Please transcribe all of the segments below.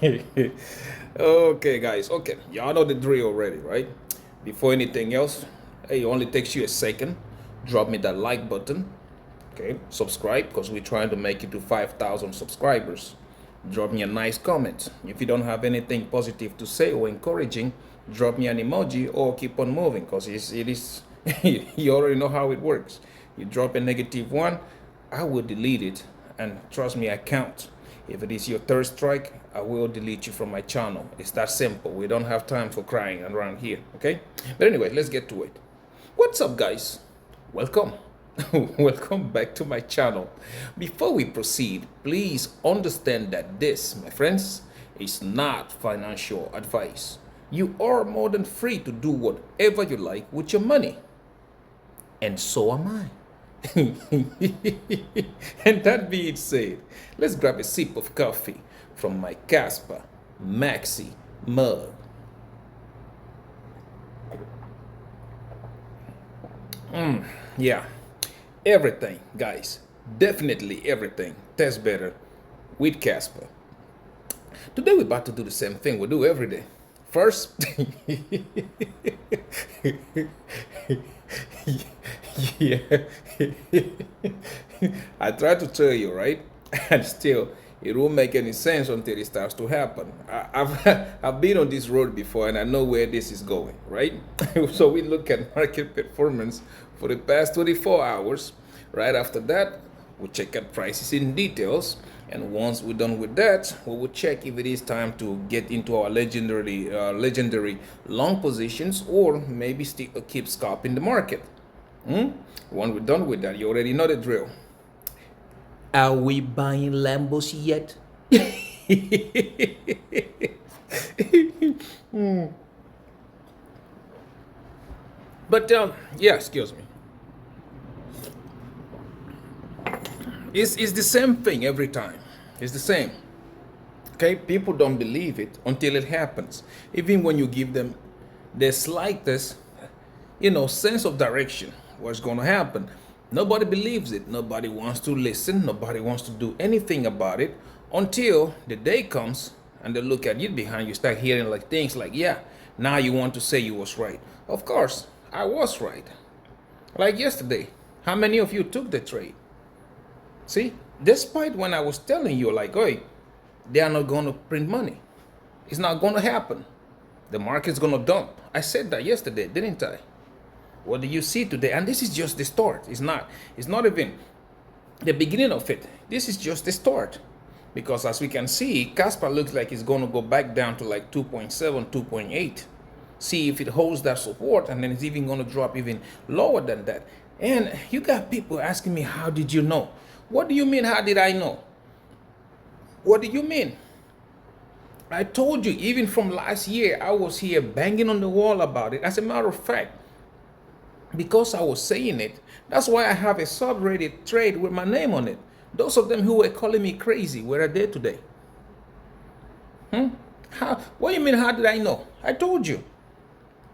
Okay, guys. Okay, y'all know the drill already, right? Before anything else, hey, it only takes you a second. Drop me that like button. Okay, subscribe because we're trying to make it to 5,000 subscribers. Drop me a nice comment. If you don't have anything positive to say or encouraging, drop me an emoji or keep on moving because it is you already know how it works. You drop a negative one, I will delete it, and trust me, I count. If it is your third strike, I will delete you from my channel. It's that simple. We don't have time for crying around here, okay? But anyway, let's get to it. What's up, guys? Welcome. Welcome back to my channel. Before we proceed, please understand that this, my friends, is not financial advice. You are more than free to do whatever you like with your money. And so am I. And that being said, let's grab a sip of coffee from my Caspa Maxi mug. Yeah, everything, guys, definitely everything tastes better with Casper. Today we're about to do the same thing we do every day. First, yeah, I try to tell you, right? And still, it won't make any sense until it starts to happen. I've been on this road before and I know where this is going, right? So we look at market performance for the past 24 hours. Right after that, we check out prices in details. And once we're done with that, we will check if it is time to get into our legendary long positions or maybe still keep scalping the market. When we're done with that, you already know the drill. Are we buying Lambos yet? But yeah, excuse me. It's the same thing every time. It's the same. Okay, people don't believe it until it happens. Even when you give them the slightest, sense of direction, what's going to happen, nobody believes it. Nobody wants to listen. Nobody wants to do anything about it until the day comes and they look at you behind you, start hearing like things like, yeah, now you want to say you was right. Of course, I was right. Like yesterday, how many of you took the trade? See, despite when I was telling you, like, hey, they are not going to print money. It's not going to happen. The market's going to dump. I said that yesterday, didn't I? What do you see today? And this is just the start. It's not even the beginning of it. This is just the start. Because as we can see, Casper looks like it's going to go back down to like 2.7, 2.8. See if it holds that support, and then it's even going to drop even lower than that. And you got people asking me, how did you know? What do you mean, how did I know? What do you mean? I told you, even from last year, I was here banging on the wall about it. As a matter of fact, because I was saying it, that's why I have a subreddit trade with my name on it. Those of them who were calling me crazy, where are they today? What do you mean, how did I know? I told you.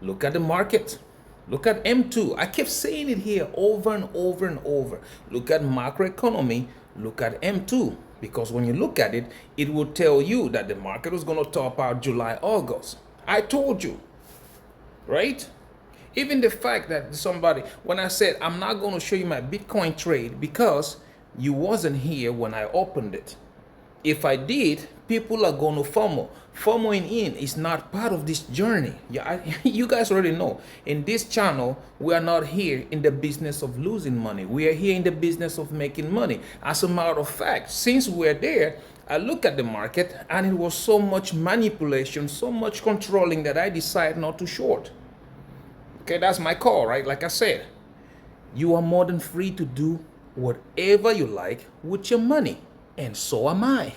Look at the market. Look at M2. I kept saying it here over and over and over. Look at macroeconomy. Look at M2. Because when you look at it, it will tell you that the market was going to top out July, August. I told you. Right? Even the fact that somebody, when I said, I'm not going to show you my Bitcoin trade because you wasn't here when I opened it. If I did, people are going to FOMO. FOMOing in is not part of this journey. Yeah, you guys already know. In this channel, we are not here in the business of losing money. We are here in the business of making money. As a matter of fact, since we're there, I look at the market and it was so much manipulation, so much controlling that I decided not to short. Okay, that's my call, right? Like I said, you are more than free to do whatever you like with your money. And so am I.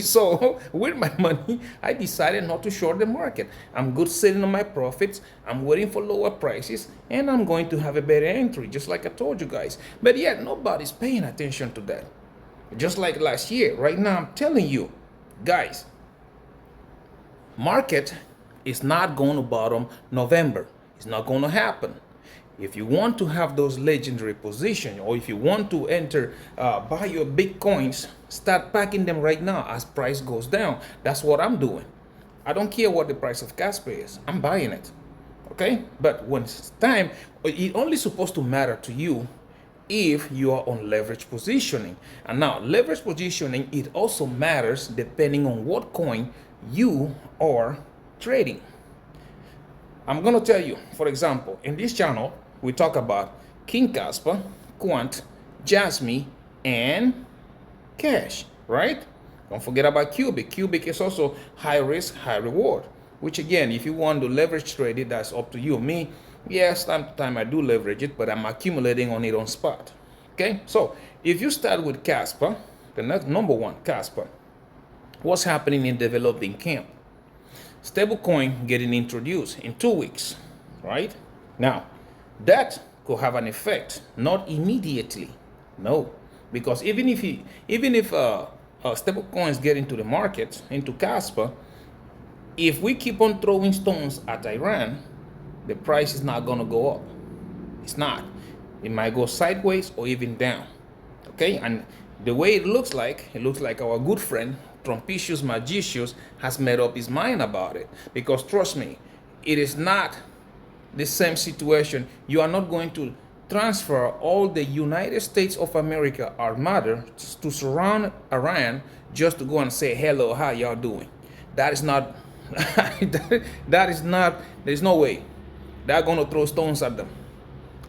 So with my money, I decided not to short the market. I'm good sitting on my profits. I'm waiting for lower prices, and I'm going to have a better entry, just like I told you guys. But yet, nobody's paying attention to that. Just like last year, right now, I'm telling you, guys, market is not going to bottom November. It's not going to happen. If you want to have those legendary positions, or if you want to enter, buy your Bitcoins Start packing them right now as price goes down. That's what I'm doing. I don't care what the price of Casper is. I'm buying it. Okay? But when it's time, it only supposed to matter to you if you are on leverage positioning. And now leverage positioning, it also matters depending on what coin you are trading. I'm going to tell you, for example, in this channel, we talk about King Kaspa, Quant, Jasmine, and Cash, right? Don't forget about Cubic. Cubic is also high risk, high reward, which again, if you want to leverage trade it, that's up to you. Me, yes, time to time I do leverage it, but I'm accumulating on it on spot. Okay, so if you start with Casper, the number one, Casper, what's happening in developing camp? Stablecoin getting introduced in 2 weeks, right? Now, that could have an effect, not immediately, no, because even if stablecoins get into the market, into Casper, if we keep on throwing stones at Iran, the price is not gonna go up. It's not. It might go sideways or even down. Okay, and the way it looks like our good friend Trumpicious Margex has made up his mind about it. Because trust me, it is not the same situation. You are not going to transfer all the United States of America armada to surround Iran just to go and say hello, how y'all doing. That is not that is not, there's no way. They're gonna throw stones at them.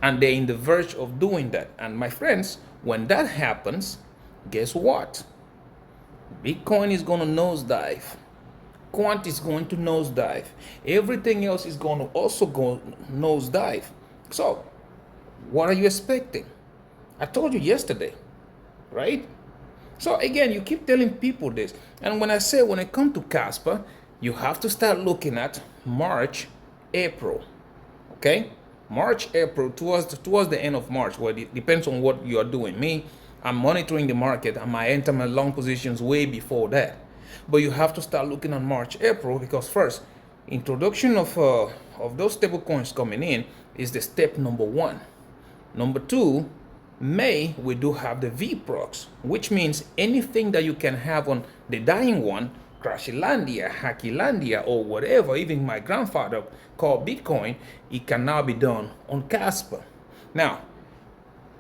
And they're in the verge of doing that. And my friends, when that happens, guess what? Bitcoin is going to nosedive. Quant is going to nosedive. Everything else is going to also go nosedive. So, what are you expecting? I told you yesterday, right? So again, you keep telling people this. And when I say when it comes to Casper, you have to start looking at March, April. Okay? March, April, towards the end of March. Well, it depends on what you are doing. Me, I'm monitoring the market. I might enter my long positions way before that. But you have to start looking at March, April, because first, introduction of those stable coins coming in is the step number one. Number two, May, we do have the VPROX, which means anything that you can have on the dying one, Crashilandia, Hackylandia, or whatever, even my grandfather called Bitcoin, it can now be done on Casper. Now,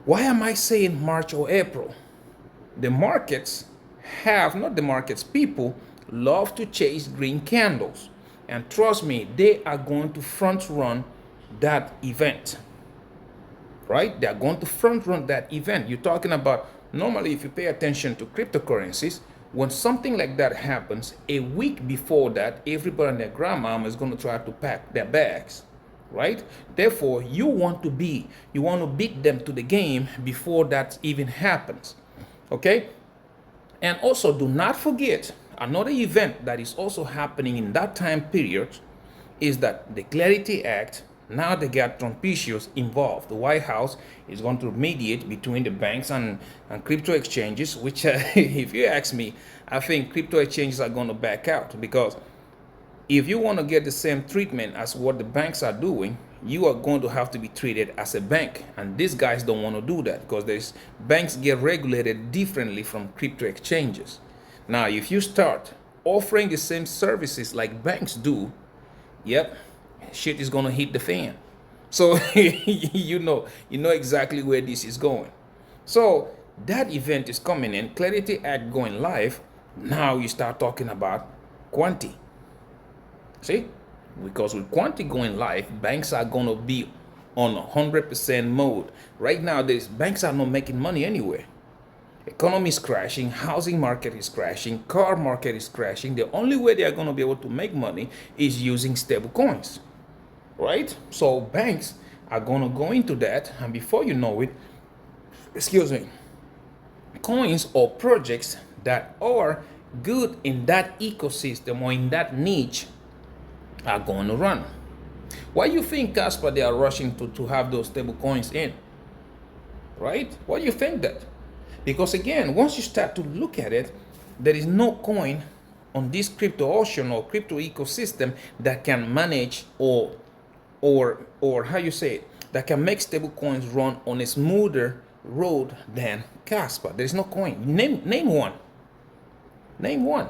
why am I saying March or April? The markets have, not the markets, people love to chase green candles. And trust me, they are going to front run that event. Right? They are going to front run that event. You're talking about, normally if you pay attention to cryptocurrencies, when something like that happens, a week before that, everybody and their grandmama is going to try to pack their bags, right? Therefore, you want to beat them to the game before that even happens, okay? And also, do not forget, another event that is also happening in that time period is that the Clarity Act, now they got Trumpicious involved. The White House is going to mediate between the banks and crypto exchanges, which if you ask me, I think crypto exchanges are going to back out, because if you want to get the same treatment as what the banks are doing, you are going to have to be treated as a bank. And these guys don't want to do that, because banks get regulated differently from crypto exchanges. Now, if you start offering the same services like banks do, yep, shit is gonna hit the fan. So you know exactly where this is going. So that event is coming in, Clarity Act going live. Now you start talking about Quanti. See? Because with Quanti going live, banks are gonna be on 100% mode. Right now, banks are not making money anywhere. Economy is crashing, housing market is crashing, car market is crashing. The only way they are gonna be able to make money is using stable coins. Right? So banks are going to go into that, and before you know it, coins or projects that are good in that ecosystem or in that niche are going to run. Why do you think, Casper, they are rushing to have those stable coins in? Right? Why do you think that? Because again, once you start to look at it, there is no coin on this crypto ocean or crypto ecosystem that can manage or how you say it, that can make stable coins run on a smoother road than Casper. There's no coin. Name one. Name one.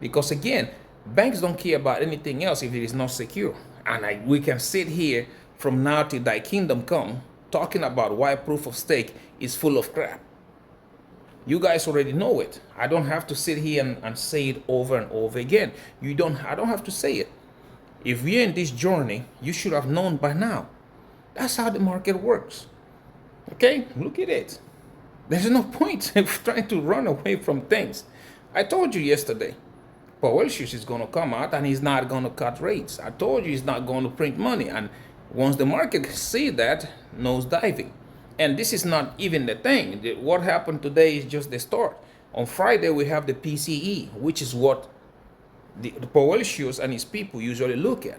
Because again, banks don't care about anything else if it is not secure. And we can sit here from now till thy kingdom come talking about why proof of stake is full of crap. You guys already know it. I don't have to sit here and say it over and over again. I don't have to say it. If we're in this journey, you should have known by now. That's how the market works. Okay, look at it. There's no point in trying to run away from things. I told you yesterday, Powell's is going to come out and he's not going to cut rates. I told you he's not going to print money. And once the market see that, nose diving. And this is not even the thing. What happened today is just the start. On Friday, we have the PCE, which is what the Powell's and his people usually look at.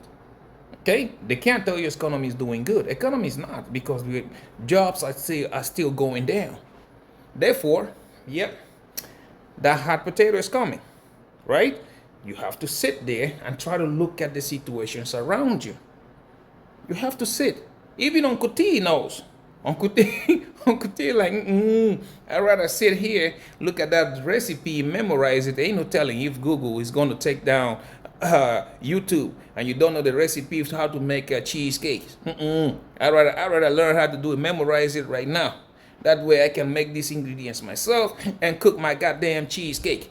Okay, they can't tell you economy is doing good. Economy is not, because the jobs are still going down. Therefore, yep, that hot potato is coming, right? You have to sit there and try to look at the situations around you. You have to sit. Even Uncle T knows. Uncle T, Uncle T like, I'd rather sit here, look at that recipe, memorize it. Ain't no telling if Google is going to take down YouTube and you don't know the recipe of how to make a cheesecake. I'd rather learn how to do it, memorize it right now. That way I can make these ingredients myself and cook my goddamn cheesecake.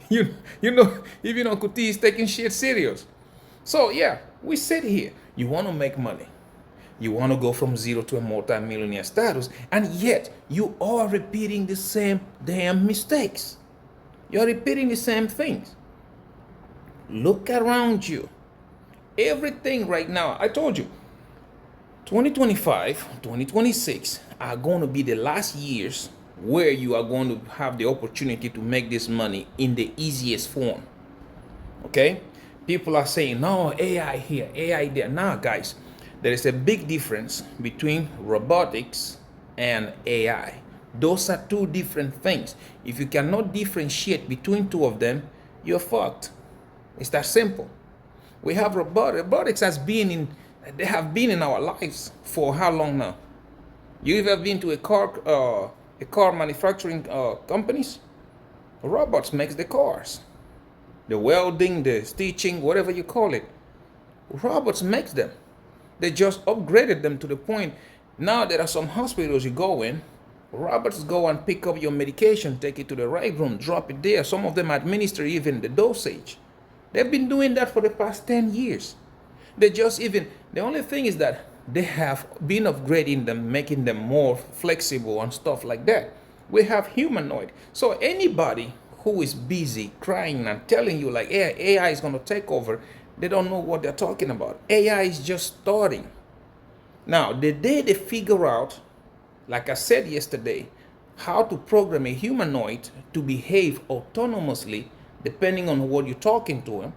you know, even Uncle T is taking shit serious. So yeah, we sit here. You want to make money. You want to go from zero to a multi-millionaire status, and yet you are repeating the same damn mistakes. You're repeating the same things. Look around you. Everything right now, I told you, 2025, 2026 are going to be the last years where you are going to have the opportunity to make this money in the easiest form. Okay? People are saying, no, AI here, AI there. Nah, guys, there is a big difference between robotics and AI. Those are two different things. If you cannot differentiate between two of them, you're fucked. It's that simple. We have robotics they have been in our lives for how long now? You ever been to a car manufacturing companies? Robots makes the cars. The welding, the stitching, whatever you call it. Robots makes them. They just upgraded them to the point. Now there are some hospitals you go in, robots go and pick up your medication, take it to the right room, drop it there. Some of them administer even the dosage. They've been doing that for the past 10 years. The only thing is that they have been upgrading them, making them more flexible and stuff like that. We have humanoid. So anybody who is busy crying and telling you like AI is going to take over, they don't know what they're talking about. AI is just starting. Now, the day they figure out, like I said yesterday, how to program a humanoid to behave autonomously depending on what you're talking to him,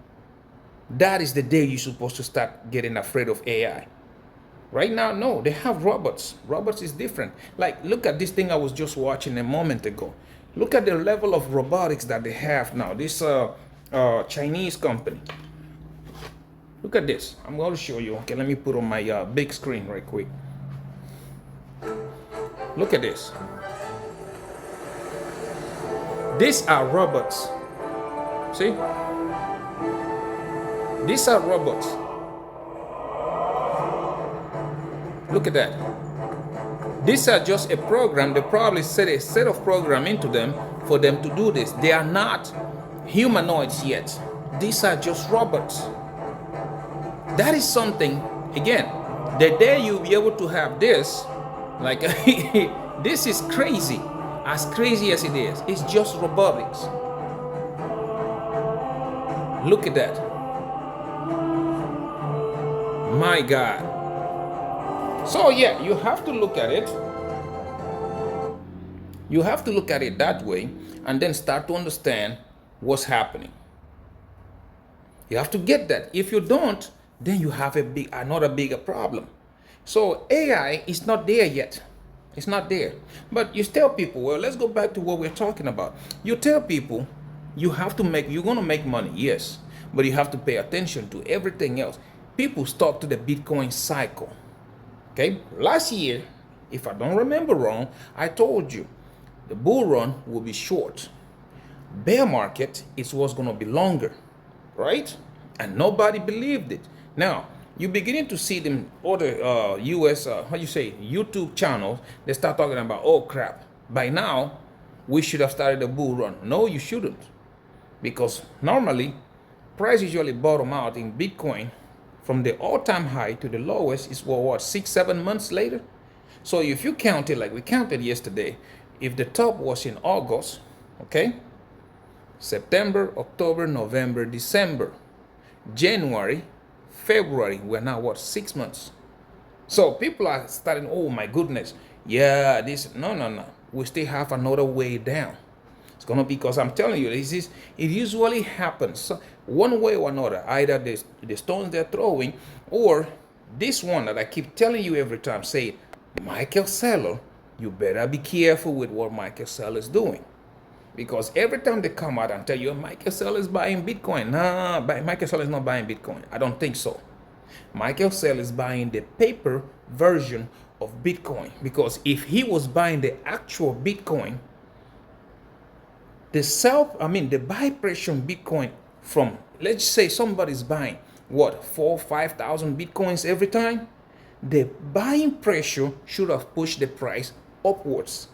that is the day you're supposed to start getting afraid of AI. Right now, no, they have robots. Robots is different. Like, look at this thing I was just watching a moment ago. Look at the level of robotics that they have now. This Chinese company. Look at this. I'm going to show you. Okay, let me put on my big screen right quick. Look at this. These are robots. See? These are robots. Look at that. These are just a program. They probably set a set of program into them for them to do this. They are not humanoids yet. These are just robots. That is something, again, the day you'll be able to have this, like, this is crazy. As crazy as it is, it's just robotics. Look at that. My God. So yeah, you have to look at it. You have to look at it that way and then start to understand what's happening. You have to get that. If you don't, then you have another bigger problem. So AI is not there yet. It's not there. But you tell people, well, let's go back to what we're talking about. You tell people you're going to make money, yes, but you have to pay attention to everything else. People stuck to the Bitcoin cycle. Okay, last year, if I don't remember wrong, I told you The bull run will be short. Bear market is what's going to be longer, right? And nobody believed it. Now, you're beginning to see them other US, how you say, YouTube channels, they start talking about, oh crap, by now, we should have started a bull run. No, you shouldn't. Because normally, price usually bottom out in Bitcoin from the all-time high to the lowest is what 6-7 months later. So if you count it like we counted yesterday, if the top was in August, okay, September, October, November, December, January, February, we're now what, 6 months. So people are starting, oh my goodness, yeah, this, no. We still have another way down. It's gonna be, because I'm telling you, it usually happens so one way or another, either the stones they're throwing, or this one that I keep telling you every time, say, Michael Saylor, you better be careful with what Michael Saylor is doing. Because every time they come out and tell you, Michael Saylor is buying Bitcoin. Nah, Michael Saylor is not buying Bitcoin. I don't think so. Michael Saylor is buying the paper version of Bitcoin. Because if he was buying the actual Bitcoin, the buy pressure on Bitcoin from, let's say somebody's buying, what, 4,000-5,000 Bitcoins every time? The buying pressure should have pushed the price upwards.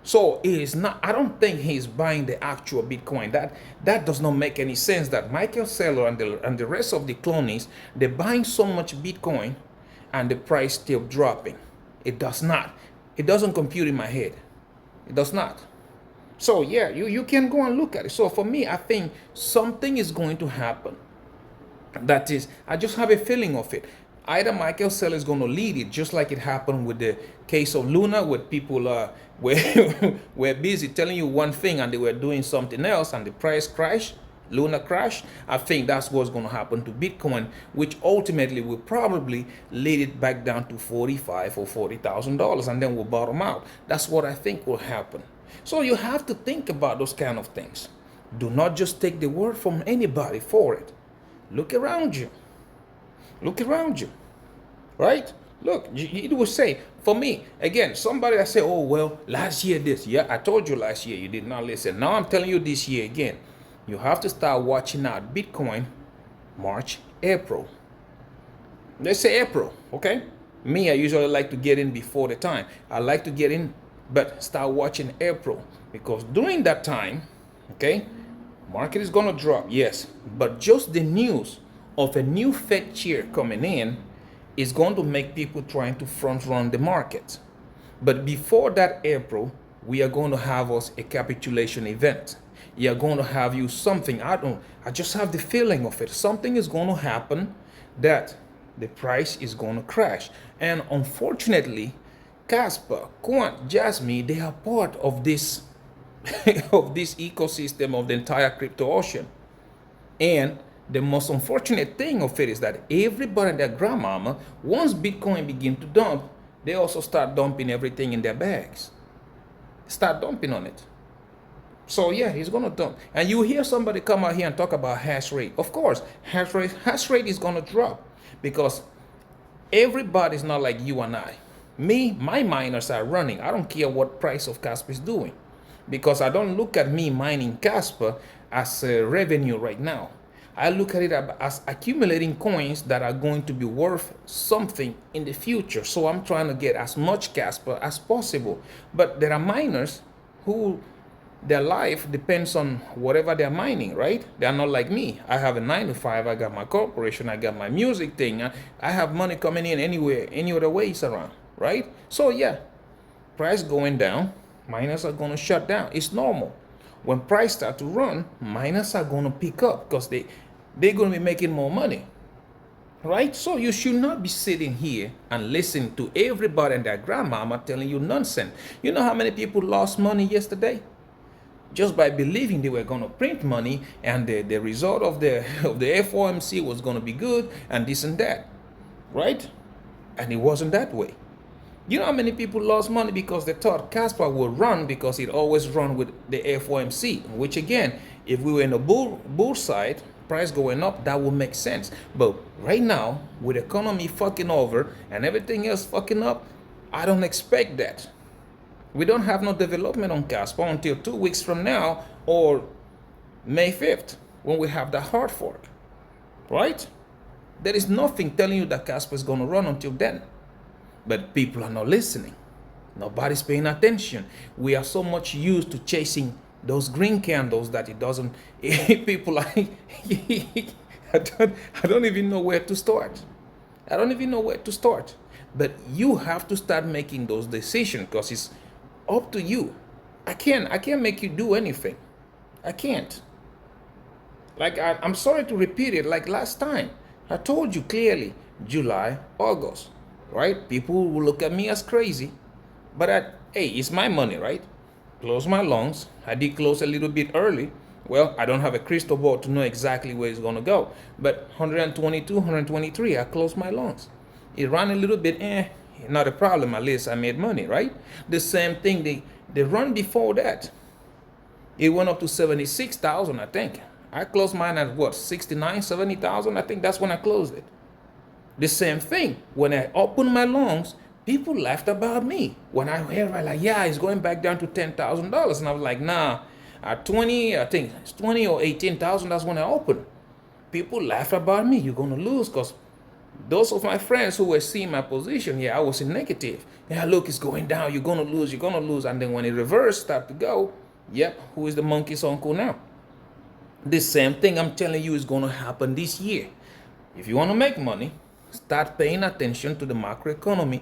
So it is not, I don't think he's buying the actual Bitcoin. That does not make any sense, that Michael Saylor and the rest of the clones, they're buying so much Bitcoin and the price still dropping. It does not. It doesn't compute in my head. It does not. So yeah, you can go and look at it. So for me, I think something is going to happen. That is, I just have a feeling of it. Either Michael Saylor is going to lead it, just like it happened with the case of Luna, where people were busy telling you one thing and they were doing something else, and the price crashed, Luna crashed. I think that's what's going to happen to Bitcoin, which ultimately will probably lead it back down to $45,000 or $40,000, and then we'll bottom out. That's what I think will happen. So you have to think about those kind of things. Do not just take the word from anybody for it. Look around you. Look around you, right? Look, it will say, for me, again, somebody that say, oh, well, last year this. Yeah, I told you last year, you did not listen. Now I'm telling you this year again. You have to start watching out Bitcoin, March, April. Let's say April, okay? Me, I usually like to get in before the time. I like to get in, but start watching April. Because during that time, okay, market is going to drop, yes. But just the news of a new Fed chair coming in is going to make people trying to front run the market. But before that April, we are going to have us a capitulation event. You are going to have you something, I just have the feeling of it. Something is going to happen that the price is going to crash. And unfortunately, Casper, Quant, Jasmine, they are part of this of this ecosystem of the entire crypto ocean. And the most unfortunate thing of it is that everybody and their grandmama, once Bitcoin begin to dump, they also start dumping everything in their bags. Start dumping on it. So yeah, he's gonna dump. And you hear somebody come out here and talk about hash rate. Of course, hash rate is gonna drop, because everybody's not like you and I. Me, my miners are running. I don't care what price of Casper is doing, because I don't look at me mining Casper as a revenue right now. I look at it as accumulating coins that are going to be worth something in the future. So I'm trying to get as much Casper as possible. But there are miners who their life depends on whatever they're mining, right? They're not like me. I have a 9 to 5. I got my corporation. I got my music thing. I have money coming in anywhere, any other ways around, right? So yeah, price going down, miners are going to shut down. It's normal. When price start to run, miners are going to pick up, because they're going to be making more money, right? So you should not be sitting here and listening to everybody and their grandmama telling you nonsense. You know how many people lost money yesterday? Just by believing they were going to print money, and the result of the FOMC was going to be good and this and that, right? And it wasn't that way. You know how many people lost money because they thought Casper would run, because it always run with the FOMC, which again, if we were in a bull side, price going up, that would make sense. But right now, with economy fucking over and everything else fucking up, I don't expect that. We don't have no development on Casper until 2 weeks from now or May 5th when we have the hard fork, right? There is nothing telling you that Casper is going to run until then. But people are not listening. Nobody's paying attention. We are so much used to chasing those green candles that it doesn't. People are. I don't even know where to start. I don't even know where to start. But you have to start making those decisions because it's up to you. I can't make you do anything. I can't. Like I'm sorry to repeat it. Like last time, I told you clearly, July, August, right? People will look at me as crazy, but hey, it's my money, right? Close my lungs. I did close a little bit early. Well, I don't have a crystal ball to know exactly where it's gonna go, but 122, 123, I closed my lungs. It ran a little bit, not a problem. At least I made money, right? The same thing. The run before that, it went up to 76,000, I think. I closed mine at what, 69, 70,000? I think that's when I closed it. The same thing. When I opened my lungs, people laughed about me. When I heard, like, yeah, it's going back down to $10,000. And I was like, nah, at 20, I think it's 20 or 18,000, that's when I opened. People laugh about me. You're going to lose because those of my friends who were seeing my position, yeah, I was in negative. Yeah, look, it's going down. You're going to lose. You're going to lose. And then when it reversed, start to go, yep, who is the monkey's uncle now? The same thing I'm telling you is going to happen this year. If you want to make money, start paying attention to the macroeconomy.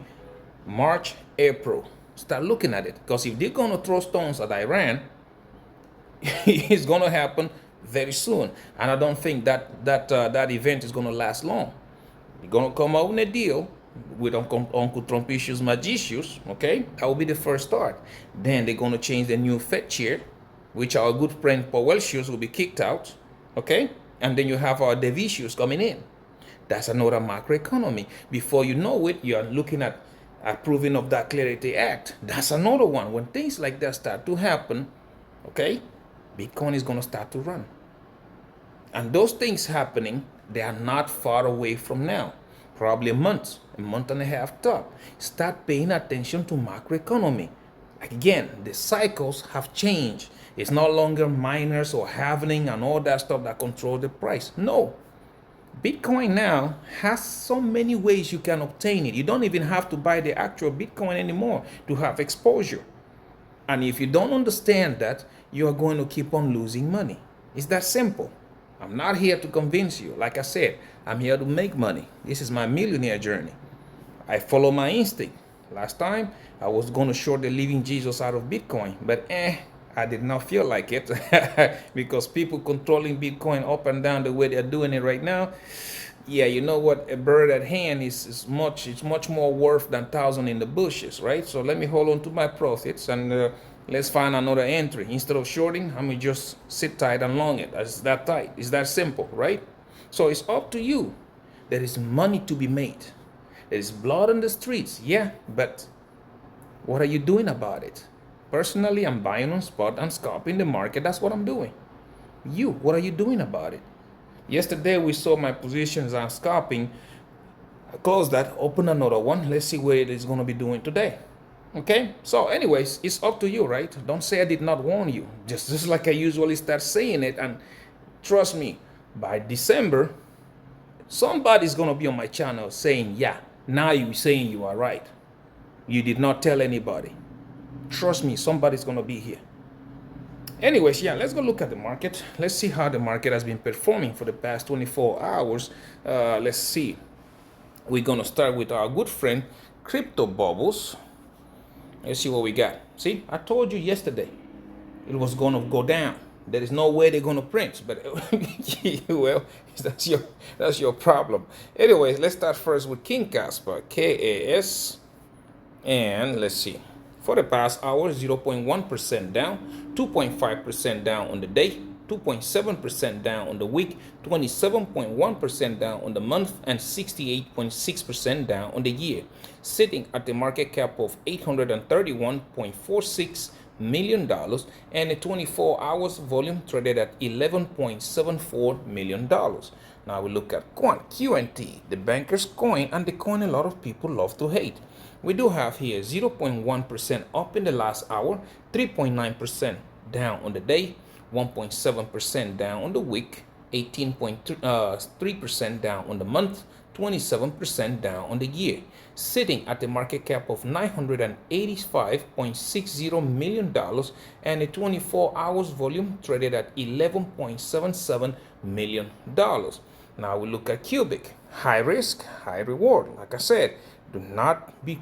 March, April. Start looking at it. Because if they're going to throw stones at Iran, it's going to happen very soon. And I don't think that event is going to last long. They're going to come out with a deal with Uncle Trumpicious Margex, okay? That will be the first start. Then they're going to change the new Fed chair, which our good friend Powellcious will be kicked out, okay? And then you have our Devicious coming in. That's another macroeconomy. Before you know it, you are looking at approving of that Clarity Act. That's another one. When things like that start to happen, okay, Bitcoin is going to start to run. And those things happening, they are not far away from now. Probably a month and a half top. Start paying attention to macroeconomy. Again, the cycles have changed. It's no longer miners or halvening and all that stuff that control the price. No. Bitcoin now has so many ways you can obtain it. You don't even have to buy the actual Bitcoin anymore to have exposure. And if you don't understand that, you are going to keep on losing money. It's that simple. I'm not here to convince you. Like I said, I'm here to make money. This is my millionaire journey. I follow my instinct. Last time, I was going to short the living Jesus out of Bitcoin, but I did not feel like it because people controlling Bitcoin up and down the way they're doing it right now. Yeah, you know what? A bird at hand is much more worth than 1,000 in the bushes, right? So let me hold on to my profits and let's find another entry. Instead of shorting, I'm gonna just sit tight and long it. It's that tight. It's that simple, right? So it's up to you. There is money to be made. There is blood on the streets, yeah, but what are you doing about it? Personally, I'm buying on spot and scalping the market. That's what I'm doing. You, what are you doing about it? Yesterday, we saw my positions on scalping. I closed that, open another one. Let's see what it is going to be doing today. Okay? So anyways, it's up to you, right? Don't say I did not warn you. Just like I usually start saying it. And trust me, by December, somebody's going to be on my channel saying, yeah, now you're saying you are right. You did not tell anybody. Trust me, somebody's going to be here. Anyways, yeah, let's go look at the market. Let's see how the market has been performing for the past 24 hours. Let's see. We're going to start with our good friend, Crypto Bubbles. Let's see what we got. See, I told you yesterday it was going to go down. There is no way they're going to print, but well, that's your problem. Anyways, let's start first with King Kaspa, KAS, and let's see. For the past hour, 0.1% down, 2.5% down on the day, 2.7% down on the week, 27.1% down on the month, and 68.6% down on the year, sitting at the market cap of $831.46 million, and a 24 hours volume traded at $11.74 million. Now we look at Quant, QNT, the banker's coin, and the coin a lot of people love to hate. We do have here 0.1% up in the last hour, 3.9% down on the day, 1.7% down on the week, 18.3% down on the month, 27% down on the year, sitting at a market cap of $985.60 million and a 24 hours volume traded at $11.77 million. Now we look at Cubic, high risk, high reward. Like I said, do not be,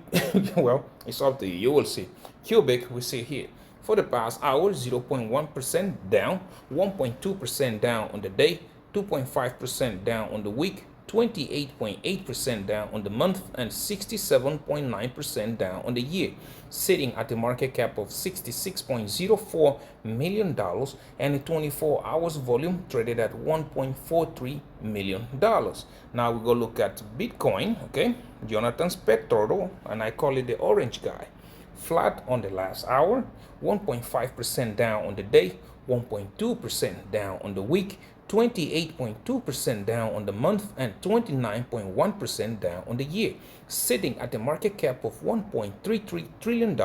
well, it's up to you, you will see. Cubic, we see here, for the past hour, 0.1% down, 1.2% down on the day, 2.5% down on the week, 28.8% down on the month, and 67.9% down on the year, sitting at a market cap of $66.04 million and a 24 hours volume traded at $1.43 million. Now we go look at Bitcoin, okay? Jonathan's pet turtle, and I call it the orange guy. Flat on the last hour, 1.5% down on the day, 1.2% down on the week, 28.2% down on the month, and 29.1% down on the year, sitting at a market cap of $1.33 trillion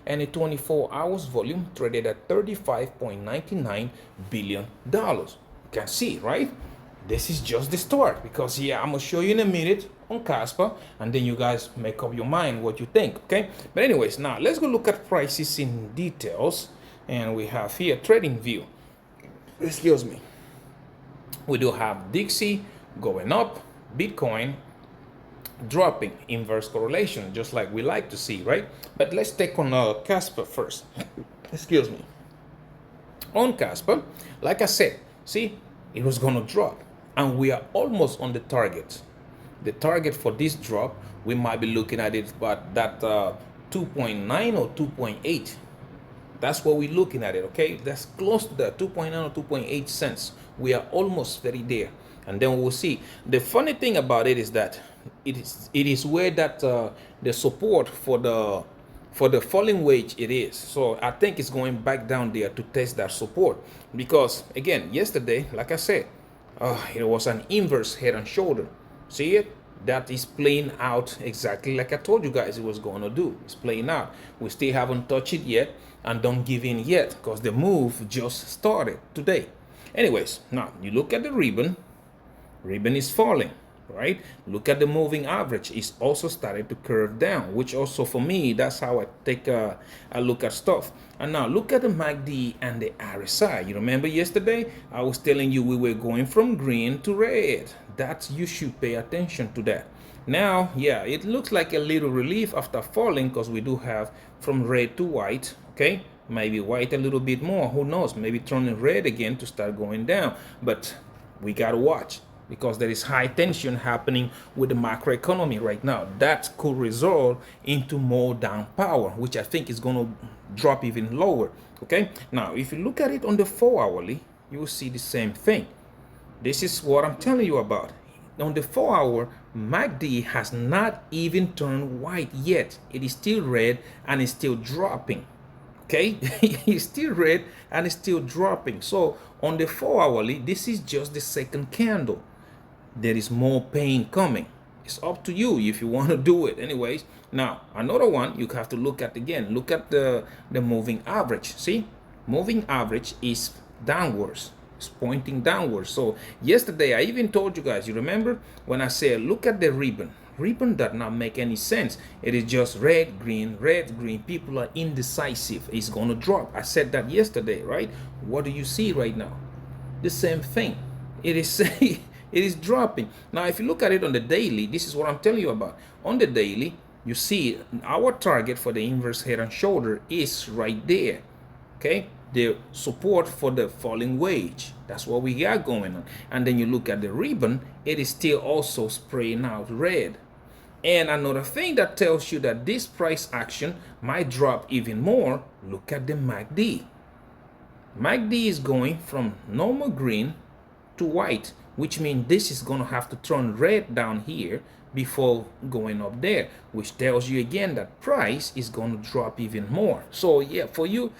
and a 24 hours volume traded at $35.99 billion. You can see, right? This is just the start, because I'm gonna show you in a minute on Casper, and then you guys make up your mind what you think, okay? But anyways, now let's go look at prices in details, and we have here trading view. Excuse me. We do have Dixie going up, Bitcoin dropping, inverse correlation, just like we like to see, right? But let's take on Casper first. Excuse me. On Casper, like I said, see, it was gonna drop, and we are almost on the target. The target for this drop, we might be looking at it about that 2.9 or 2.8. That's what we're looking at it, okay? That's close to that 2.9 or 2.8 cents. We are almost very there, and then we'll see. The funny thing about it is that it is where that the support for the falling wedge it is. So I think it's going back down there to test that support, because again, yesterday, like I said, it was an inverse head and shoulder. See it? That is playing out exactly like I told you guys it was going to do. It's playing out. We still haven't touched it yet, and don't give in yet, because the move just started today. Anyways, now you look at the ribbon is falling, right? Look at the moving average, it's also started to curve down, which also for me, that's how I take a look at stuff. And now look at the MACD and the RSI. You remember yesterday I was telling you we were going from green to red. That you should pay attention to that. Now, it looks like a little relief after falling, because we do have from red to white, okay? Maybe white a little bit more, who knows, maybe turning red again to start going down. But we got to watch, because there is high tension happening with the macroeconomy right now. That could result into more down power, which I think is going to drop even lower, okay? Now, if you look at it on the 4-hourly, you will see the same thing. This is what I'm telling you about. On the 4-hour, MACD has not even turned white yet. It is still red and it's still dropping. Okay, it's still red and it's still dropping. So on the 4-hourly, this is just the second candle. There is more pain coming. It's up to you if you want to do it. Anyways, now another one you have to look at again. Look at the moving average. See, moving average is downwards. It's pointing downwards. So yesterday I even told you guys, you remember when I said look at the ribbon. Ribbon does not make any sense. It is just red, green, red, green. People are indecisive. It's going to drop. I said that yesterday, right? What do you see right now? The same thing. It is it is dropping. Now, if you look at it on the daily, this is what I'm telling you about. On the daily, you see our target for the inverse head and shoulder is right there. Okay? The support for the falling wedge. That's what we got going on. And then you look at the ribbon, it is still also spraying out red. And another thing that tells you that this price action might drop even more, look at the MACD. MACD is going from normal green to white, which means this is going to have to turn red down here before going up there, which tells you again that price is going to drop even more. So yeah, for you,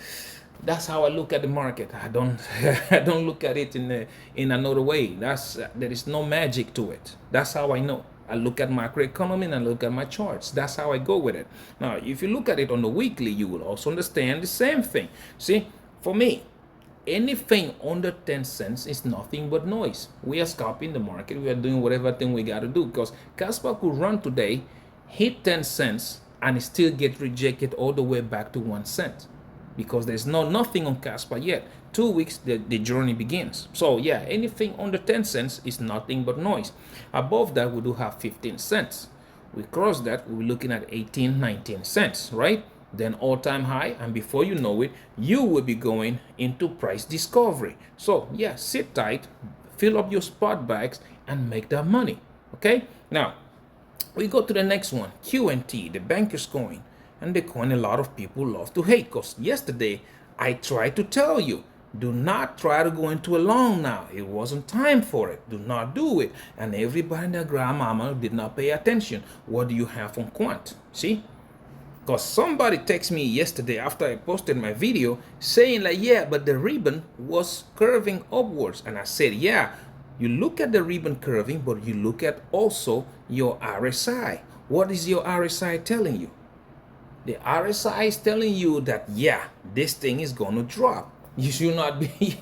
that's how I look at the market. I don't I don't look at it in another way. There is no magic to it. That's how I know. I look at macroeconomy and I look at my charts. That's how I go with it. Now, if you look at it on the weekly, you will also understand the same thing. See, for me, anything under 10 cents is nothing but noise. We are scalping the market. We are doing whatever thing we got to do, because Casper could run today, hit 10 cents, and still get rejected all the way back to 1 cent, because there's nothing on Casper yet. 2 weeks, the journey begins. So yeah, anything under 10 cents is nothing but noise. Above that, we do have 15 cents. We cross that, we're looking at 18, 19 cents, right? Then all-time high, and before you know it, you will be going into price discovery. So yeah, sit tight, fill up your spot bags, and make that money. Okay, now we go to the next one, Quant, the banker's coin. And the coin a lot of people love to hate, because yesterday I tried to tell you, do not try to go into a long now. It wasn't time for it. Do not do it. And everybody and their grandmama did not pay attention. What do you have on Quant? See? Because somebody texted me yesterday after I posted my video saying like, yeah, but the ribbon was curving upwards. And I said, yeah, you look at the ribbon curving, but you look at also your RSI. What is your RSI telling you? The RSI is telling you that, yeah, this thing is going to drop. You should not be.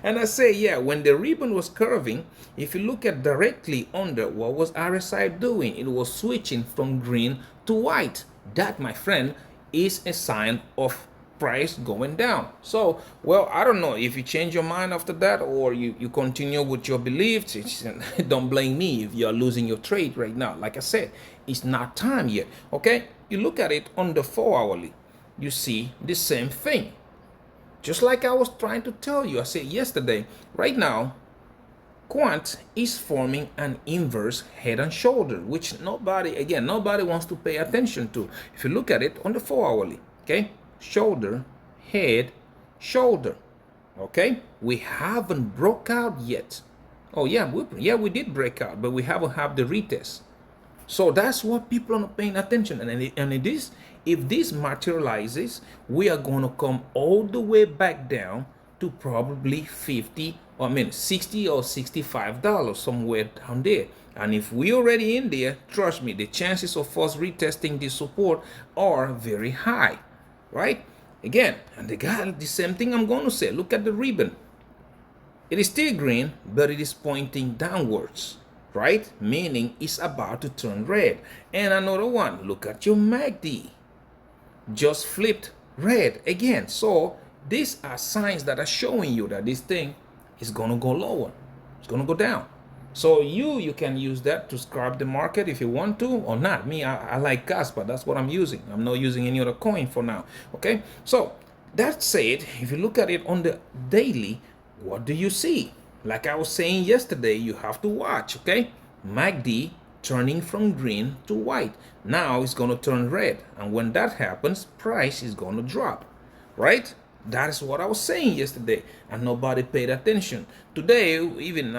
And I say, yeah, when the ribbon was curving, if you look at directly under, what was RSI doing? It was switching from green to white. That, my friend, is a sign of price going down. So, well, I don't know if you change your mind after that, or you continue with your beliefs. Don't blame me if you're losing your trade right now. Like I said, it's not time yet. Okay, you look at it on the 4-hourly, you see the same thing. Just like I was trying to tell you, I said yesterday, right now, Quant is forming an inverse head and shoulder, which nobody wants to pay attention to. If you look at it on the 4-hourly, okay, shoulder, head, shoulder, okay, we haven't broke out yet. Oh yeah, we did break out, but we haven't had the retest. So that's what people are not paying attention. And it is, if this materializes, we are going to come all the way back down to probably 60 or $65, somewhere down there. And if we're already in there, trust me, the chances of us retesting this support are very high, right? Again, and the same thing I'm going to say. Look at the ribbon. It is still green, but it is pointing downwards, right? Meaning it's about to turn red. And another one, look at your MACD. Just flipped red again. So these are signs that are showing you that this thing is going to go lower. It's going to go down. So you can use that to scrap the market if you want to, or not. Me, I like Kaspa. That's what I'm using. I'm not using any other coin for now. Okay. So that said, if you look at it on the daily, what do you see? Like I was saying yesterday, you have to watch, okay? MACD turning from green to white. Now it's going to turn red. And when that happens, price is going to drop, right? That is what I was saying yesterday, and nobody paid attention. Today, even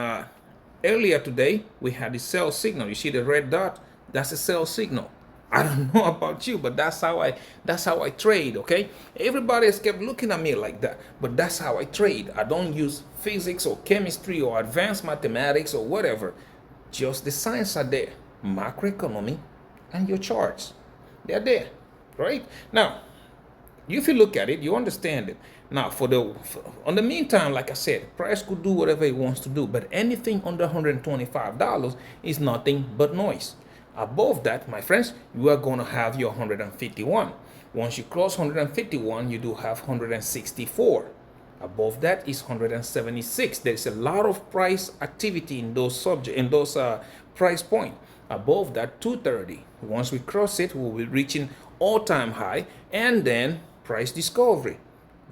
earlier today, we had the sell signal. You see the red dot? That's a sell signal. I don't know about you, but that's how I trade, okay? Everybody has kept looking at me like that, but that's how I trade. I don't use physics or chemistry or advanced mathematics or whatever. Just the signs are there. Macroeconomy and your charts. They're there, right? Now, if you look at it, you understand it. Now, on the meantime, like I said, price could do whatever it wants to do, but anything under $125 is nothing but noise. Above that, my friends, you are going to have your 151. Once you cross 151, you do have 164. Above that is 176. There's a lot of price activity in those price point. Above that, 230. Once we cross it, we'll be reaching all-time high, and then price discovery.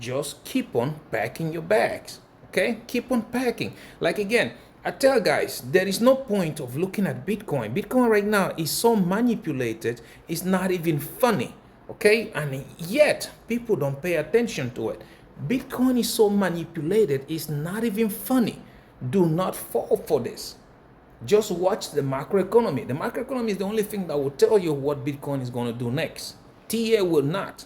Just keep on packing your bags. Okay, keep on packing. Like again, I tell guys, there is no point of looking at Bitcoin. Bitcoin right now is so manipulated, it's not even funny. Okay, and yet people don't pay attention to it. Bitcoin is so manipulated, it's not even funny. Do not fall for this. Just watch the macroeconomy. The macroeconomy is the only thing that will tell you what Bitcoin is going to do next. TA will not.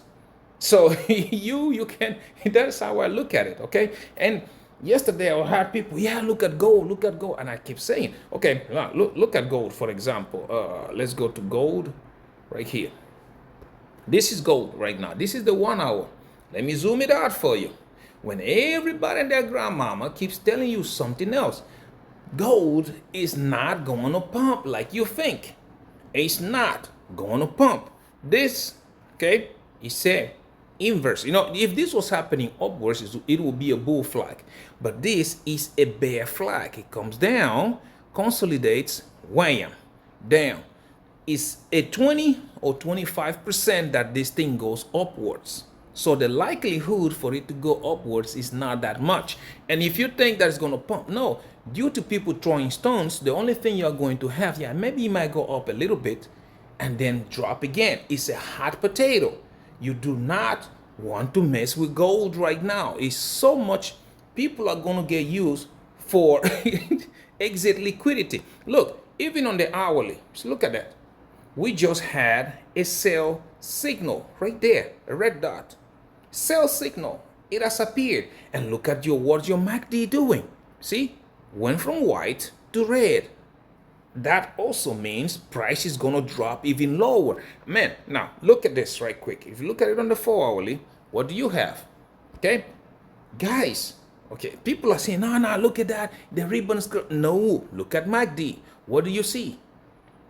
So you can, that's how I look at it, okay? And yesterday I had people, yeah, look at gold, and I keep saying, okay, look at gold, for example. Let's go to gold right here. This is gold right now. This is the 1 hour. Let me zoom it out for you. When everybody and their grandmama keeps telling you something else, gold is not going to pump like you think. It's not going to pump. This, okay, is a inverse. You know, if this was happening upwards, it would be a bull flag. But this is a bear flag. It comes down, consolidates, wham, down. It's a 20 or 25% that this thing goes upwards. So the likelihood for it to go upwards is not that much. And if you think that it's going to pump, no, due to people throwing stones, the only thing you're going to have, yeah, maybe it might go up a little bit and then drop again. It's a hot potato. You do not want to mess with gold right now. It's so much, people are going to get used for exit liquidity. Look, even on the hourly, so look at that. We just had a sell signal right there, a red dot. Sell signal, it has appeared. And look at what's your MACD doing? See, went from white to red. That also means price is gonna drop even lower. Man, now look at this right quick. If you look at it on the 4 hourly, what do you have? Okay, guys, okay, people are saying, no, look at that, the ribbons. No, look at MACD. What do you see?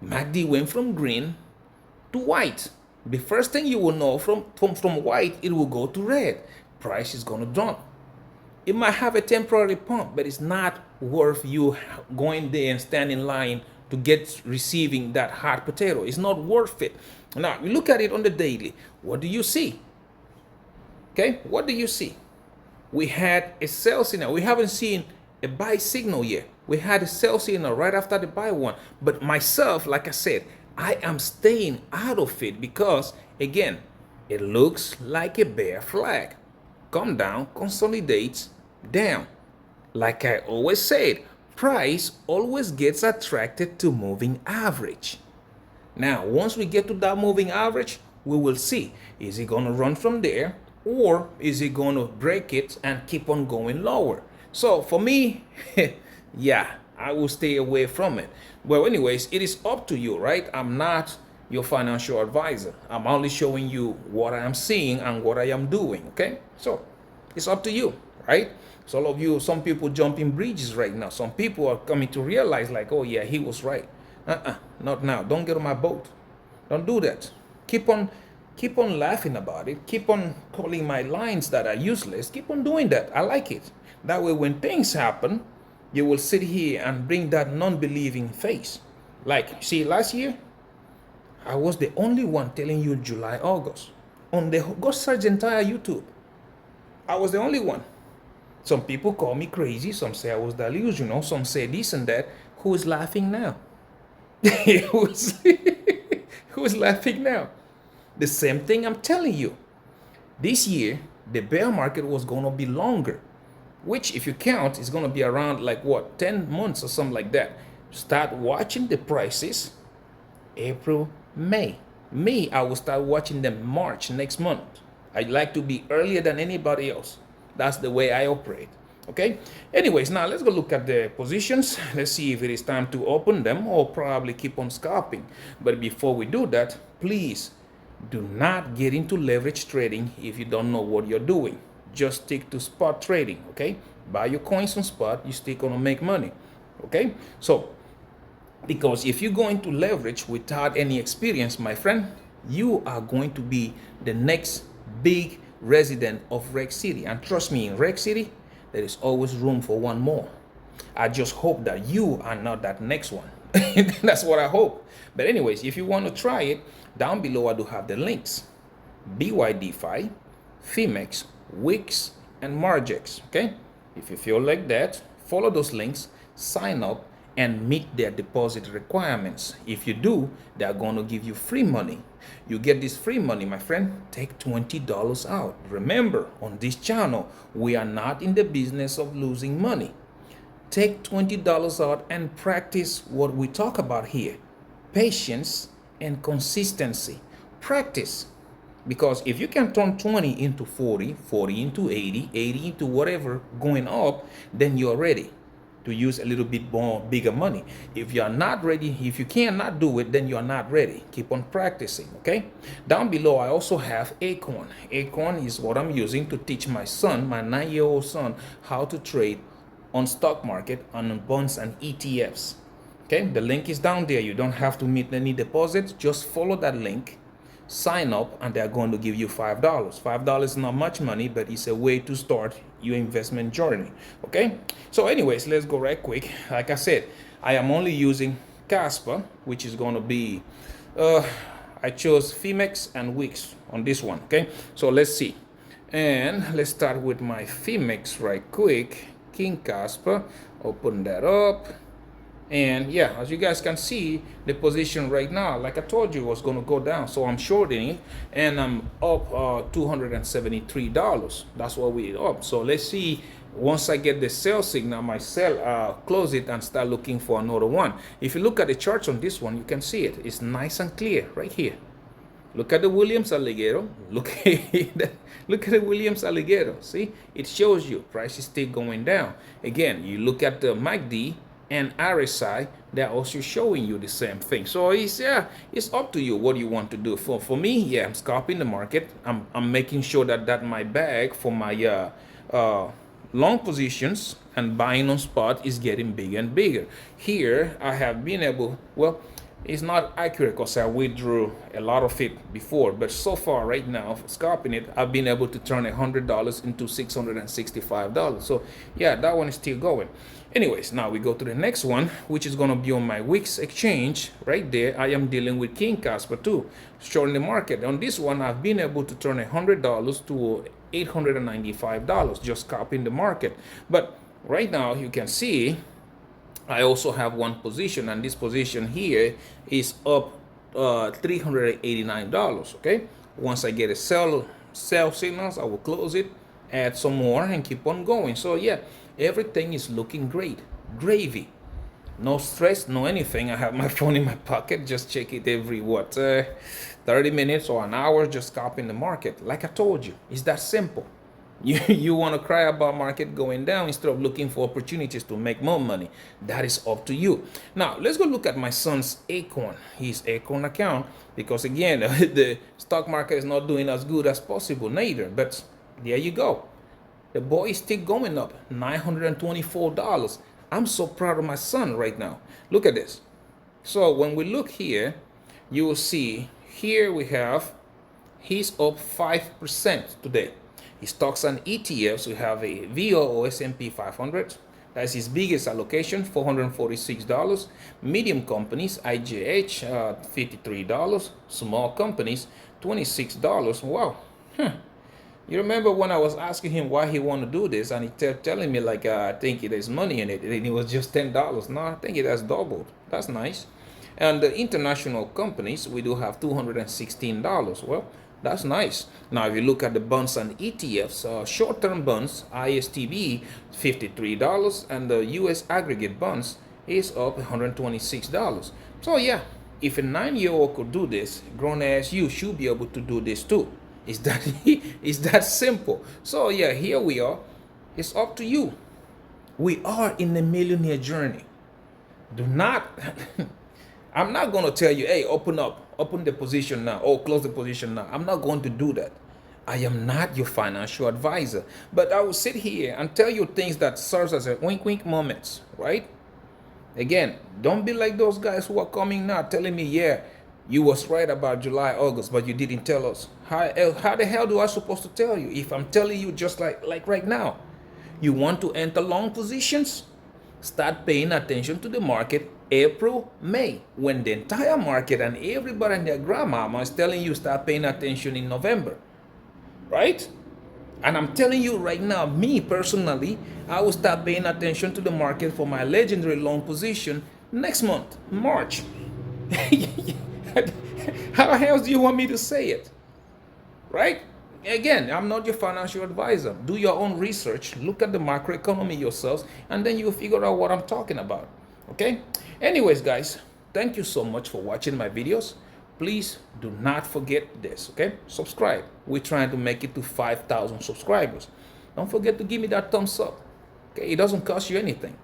MACD went from green to white. The first thing you will know from white, it will go to red. Price is going to drop. It might have a temporary pump, but it's not worth you going there and stand in line to receiving that hot potato. It's not worth it. Now, you look at it on the daily. What do you see? Okay, what do you see? We had a sell signal. We haven't seen a buy signal yet. We had a sell signal right after the buy one. But myself, like I said, I am staying out of it because, again, it looks like a bear flag. Come down, consolidates, down. Like I always said, price always gets attracted to moving average. Now, once we get to that moving average, we will see, is it going to run from there or is it going to break it and keep on going lower? So for me, yeah, I will stay away from it. Well, anyways, it is up to you, right? I'm not your financial advisor. I'm only showing you what I am seeing and what I am doing, okay? So it's up to you, right? So all of you, some people jumping bridges right now. Some people are coming to realize like, oh yeah, he was right. Not now. Don't get on my boat. Don't do that. Keep on laughing about it. Keep on calling my lines that are useless. Keep on doing that. I like it. That way when things happen, you will sit here and bring that non-believing face. Like, see, last year, I was the only one telling you July, August. On the Ghost Search entire YouTube. I was the only one. Some people call me crazy. Some say I was delusional. Some say this and that. Who is laughing now? Who's laughing now? The same thing I'm telling you. This year, the bear market was going to be longer. Which, if you count, is going to be around like what, 10 months or something like that. Start watching the prices April, May. Me, I will start watching them March next month. I'd like to be earlier than anybody else. That's the way I operate. Okay? Anyways, now let's go look at the positions. Let's see if it is time to open them or probably keep on scalping. But before we do that, please do not get into leverage trading if you don't know what you're doing. Just stick to spot trading, okay? Buy your coins on spot, you still gonna make money, okay? So, because if you go into leverage without any experience, my friend, you are going to be the next big resident of Rec City. And trust me, in Rec City, there is always room for one more. I just hope that you are not that next one. That's what I hope. But anyways, if you want to try it, down below I do have the links. Bydfi, Phemex, Wix, and Margex, okay? If you feel like that, follow those links, sign up, and meet their deposit requirements. If you do, they are going to give you free money. You get this free money, my friend, take $20 out. Remember, on this channel, we are not in the business of losing money. Take $20 out and practice what we talk about here. Patience and consistency. Practice. Because if you can turn 20 into 40, 40 into 80, 80 into whatever going up, then you're ready to use a little bit more bigger money. If you're not ready, if you cannot do it, then you're not ready. Keep on practicing, okay? Down below, I also have Acorn. Acorn is what I'm using to teach my son, my 9-year-old son, how to trade on stock market, on bonds and ETFs. Okay, the link is down there. You don't have to meet any deposits. Just follow that link, sign up, and they're going to give you $5. $5 is not much money, but it's a way to start your investment journey. Okay, so anyways, let's go right quick. Like I said, I am only using Casper, which is going to be I chose Phemex and Wix on this one. Okay, so let's see, and let's start with my Phemex right quick. King Casper, open that up. And yeah, as you guys can see, the position right now, like I told you, was going to go down. So I'm shorting it, and I'm up $273. That's what we're up. So let's see, once I get the sell signal, I might sell, close it and start looking for another one. If you look at the charts on this one, you can see it. It's nice and clear right here. Look at the Williams alligator. Look at the Williams alligator. See, it shows you price is still going down. Again, you look at the MACD and RSI, they're also showing you the same thing. So it's up to you what you want to do. For me, yeah, I'm scalping the market. I'm making sure that my bag for my long positions and buying on spot is getting bigger and bigger. Here I have been able, well, it's not accurate because I withdrew a lot of it before, but so far right now, for scalping it, I've been able to turn $100 into $665. So yeah, that one is still going. Anyways, now we go to the next one, which is going to be on my Wix exchange. Right there, I am dealing with King Casper too, shorting the market. On this one, I've been able to turn $100 to $895, just scalping the market. But right now, you can see I also have one position, and this position here is up $389. Okay, once I get a sell signals, I will close it, add some more, and keep on going. So yeah, everything is looking great, gravy. No stress, no anything. I have my phone in my pocket, just check it every 30 minutes or an hour, just scalping the market. Like I told you, it's that simple. You want to cry about market going down instead of looking for opportunities to make more money. That is up to you. Now let's go look at my son's Acorn, his Acorn account, because again the stock market is not doing as good as possible neither, but there you go. The boy is still going up, $924. I'm so proud of my son right now. Look at this. So when we look here, you will see here we have he's up 5% today. His stocks and ETFs, we have a VOO S&P 500. That's his biggest allocation, $446. Medium companies, IJH, $53. Small companies, $26. Wow. You remember when I was asking him why he want to do this, and he kept telling me like, I think there's money in it, and it was just $10. No, I think it has doubled. That's nice. And the international companies, we do have $216. Well, that's nice. Now, if you look at the bonds and ETFs, short-term bonds, ISTB, $53, and the U.S. aggregate bonds is up $126. So yeah, if a 9-year-old could do this, grown-ass you should be able to do this too. It's that simple. So yeah, here we are. It's up to you. We are in the millionaire journey. Do not, I'm not going to tell you, hey, open the position now, or close the position now. I'm not going to do that. I am not your financial advisor, but I will sit here and tell you things that serves as a wink moments, right? Again, don't be like those guys who are coming now telling me, yeah, you was right about July, August, but you didn't tell us. How the hell do I supposed to tell you if I'm telling you just like right now? You want to enter long positions? Start paying attention to the market April, May, when the entire market and everybody and their grandmama is telling you start paying attention in November, right? And I'm telling you right now, me personally, I will start paying attention to the market for my legendary long position next month, March. How the hell do you want me to say it? Right? Again, I'm not your financial advisor. Do your own research, look at the macroeconomy yourselves, and then you'll figure out what I'm talking about. Okay? Anyways, guys, thank you so much for watching my videos. Please do not forget this, okay? Subscribe. We're trying to make it to 5,000 subscribers. Don't forget to give me that thumbs up. Okay? It doesn't cost you anything.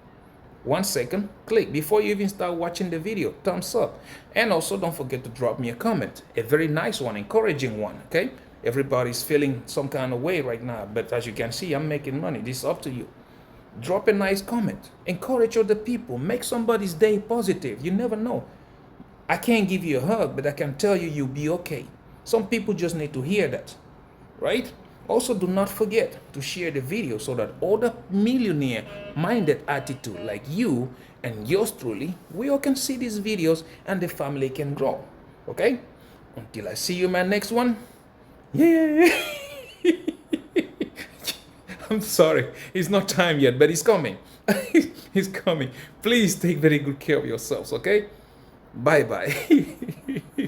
1 second, click before you even start watching the video, thumbs up. And also don't forget to drop me a comment, a very nice one, encouraging one, okay? Everybody's feeling some kind of way right now, but as you can see, I'm making money. This is up to you. Drop a nice comment, encourage other people, make somebody's day positive. You never know. I can't give you a hug, but I can tell you you'll be okay. Some people just need to hear that, right? Also, do not forget to share the video so that other millionaire-minded attitude like you and yours truly, we all can see these videos and the family can grow. Okay? Until I see you in my next one. Yeah. I'm sorry. It's not time yet, but it's coming. It's coming. Please take very good care of yourselves, okay? Bye-bye.